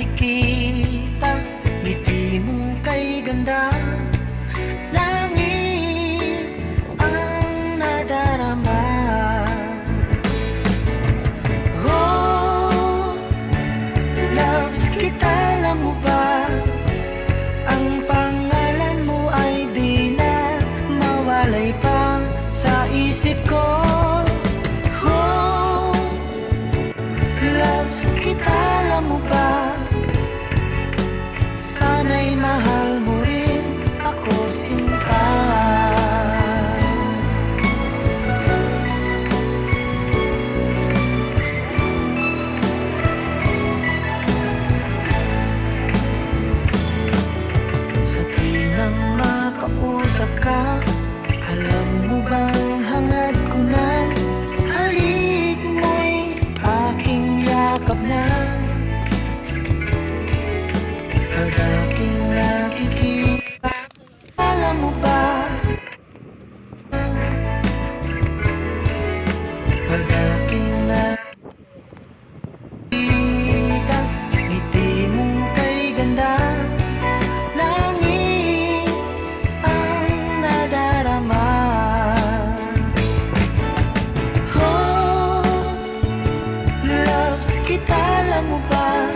nakikita, ngiti mong kay ganda, langit ang nadarama. Oh, loves kita, alam mo ba? Ang pangalan mo ay di na mawalay pa sa isip ko. Oh, loves kita, alam mo ba? Sana'y mahal mo rin ako, sinta. Sa tuwing makausap ka, alam mo bang hangad ko ng halik mo'y aking yakap na. Pag aking nakikita, alam mo ba? Pag aking nakikita, ngiti mong kay ganda, langit ang nadarama. Oh, loves kita, alam mo ba?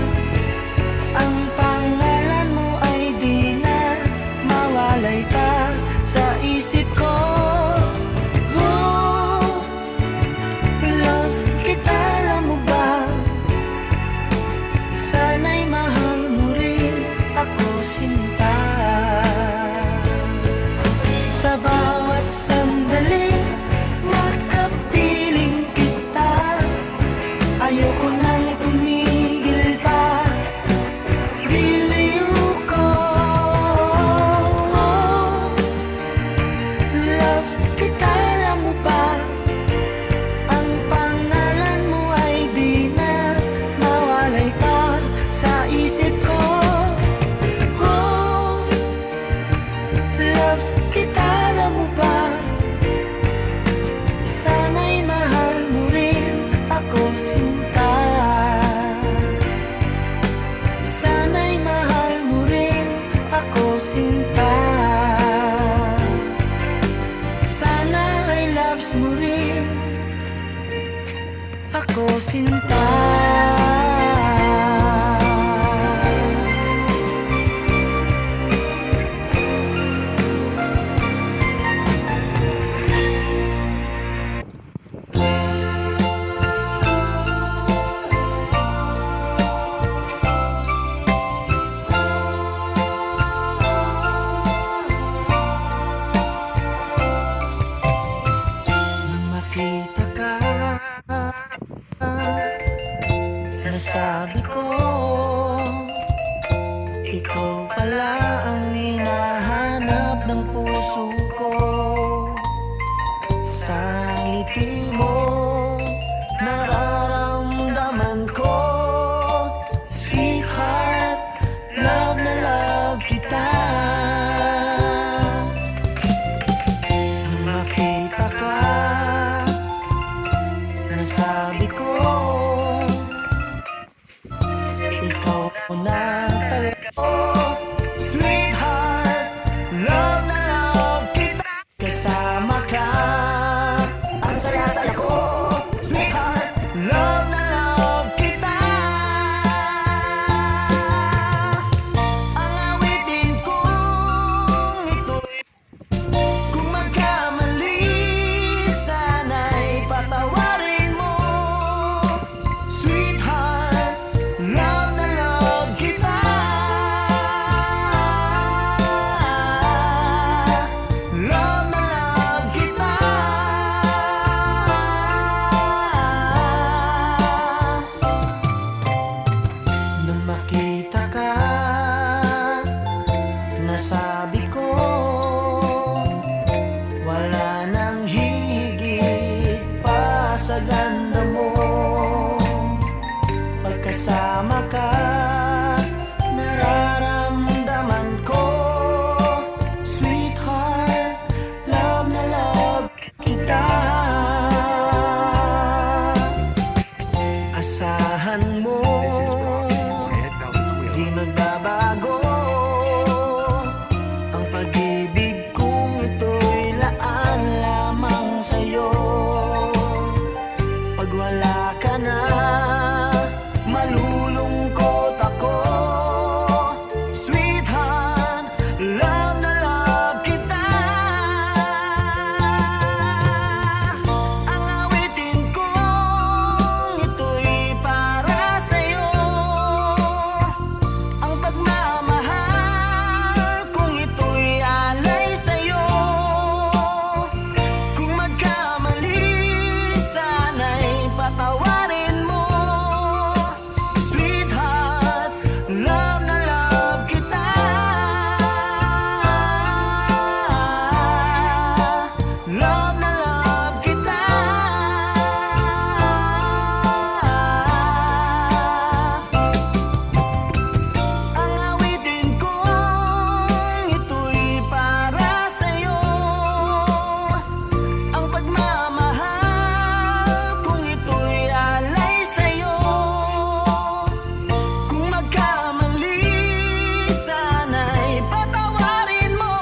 Ang pangalan mo ay di na mawalay pa sa isip ko. Oh, loves kita, alam mo ba? Sana'y mahal mo rin ako, sinta. Sa bawat sandali, makapiling kita. Ayoko nang tumigil pa. Biliw ko. Loves kita, alam mo ba? Ang pangalan mo ay di na mawalay pa sa isip ko. Oh, loves kita, alam mo ba? Sana'y mahal mo rin ako, sinta. Sana'y mahal mo rin ako, sinta. Sana ay loves mo rin ako, sinta. Nang makita ka, nasabi ko, ikaw pala ang hinahanap ng puso ko. Sa ngiti mo, nararamdaman ko, sweetheart, love na love kita. Nang makita ka, nasabi ko, ikaw na talaga. Sweetheart, love na love kita. Kasama ka, ang saya-saya ko. Sweetheart, love na love kita. Ang awitin kong ito, kung magkamali, sana'y patawarin mo. Sweetheart, love na love kita. Love na love kita. Nang makita ka, nasabi ko, wala nang higit pa sa ganda mo. Pagkasama ka, nararamdaman ko, sweetheart, love na love kita. Asahan mo, di magbabago. Ang pag-ibig kong ito'y laan lamang sa'yo. Pag wala ka na, malulungkot ako. Sweetheart, love na love kita. Ang awitin kong ito'y para sa'yo. Ang pagmamahal kong ito'y alay sa'yo. Kung magkamali, sana'y patawarin mo. Sweetheart, love na love kita. Love na love kita. Ang awitin kong ito'y para sa'yo. Ang pagmamahal kong ito'y alay sa'yo. Kung magkamali, sana'y patawarin mo.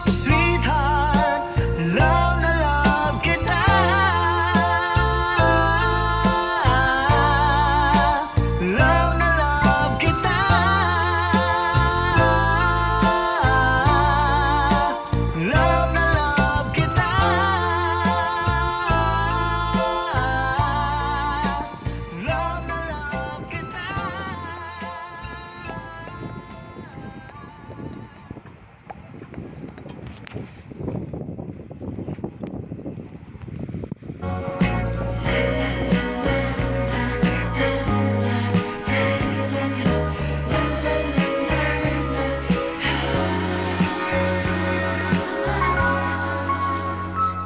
Sweetheart, love na love kita. Love na love kita. Love na love kita. Love na love kita.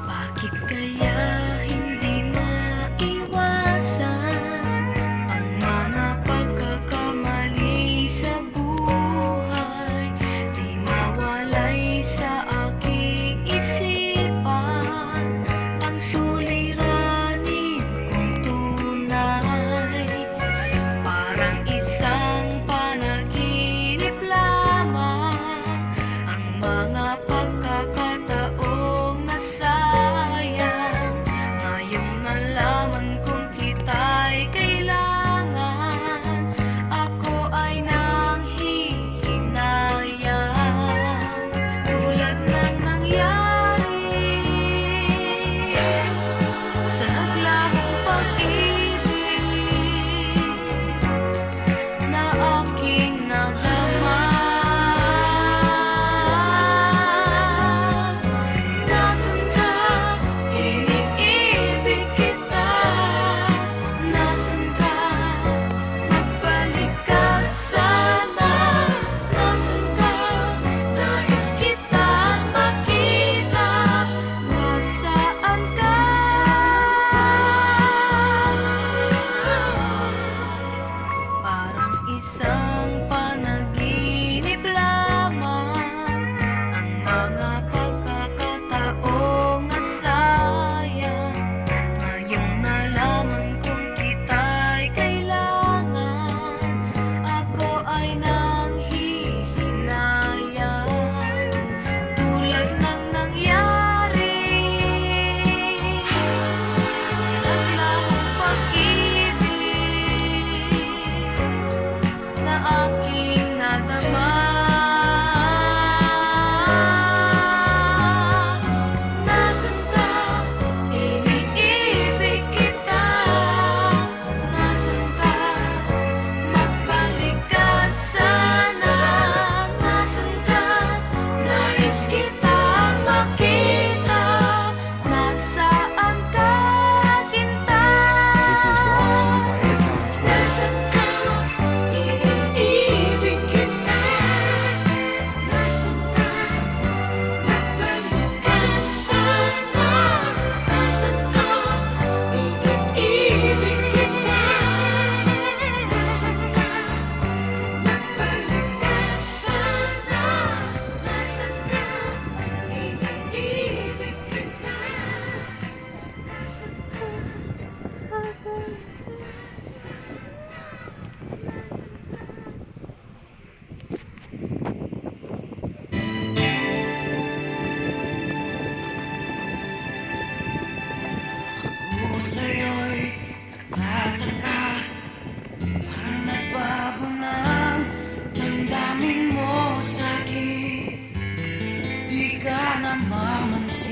Bakit kaya hindi maiwasan ang mga pagkakamali sa buhay? Di mawalay sa aking isipan ang suliranin kong tunay. Parang isang panaginip lamang ang mga pagkakataong nasayang. Ngayong nalaman kong kita'y kailangan, ako ay nanghihinayang. Tulad ng nangyari sa naglahong pag-ibig na aking nadama. Nasaan ka? Iniibig kita. Nasaan ka? Magbalik ka sana. Nasaan ka? Nais kitang makita. Nasaan ka? Parang isang panaginip lamang ang mga pagkakataong nasayang. Ngayong nalaman kong kita'y kailangan, ako ay nanghihinayang. Tulad ng nangyari sa naglahong pag-ibig na aking nadama. Nasaan ka? Iniibig kita. Nasaan ka? Magbalik ka sana. Nasaan ka? Nais kitang makita. Nasaan ka, sinta? This is brought to you by Aircom 12. Nasaan ka? Iniibig kita. namamansin.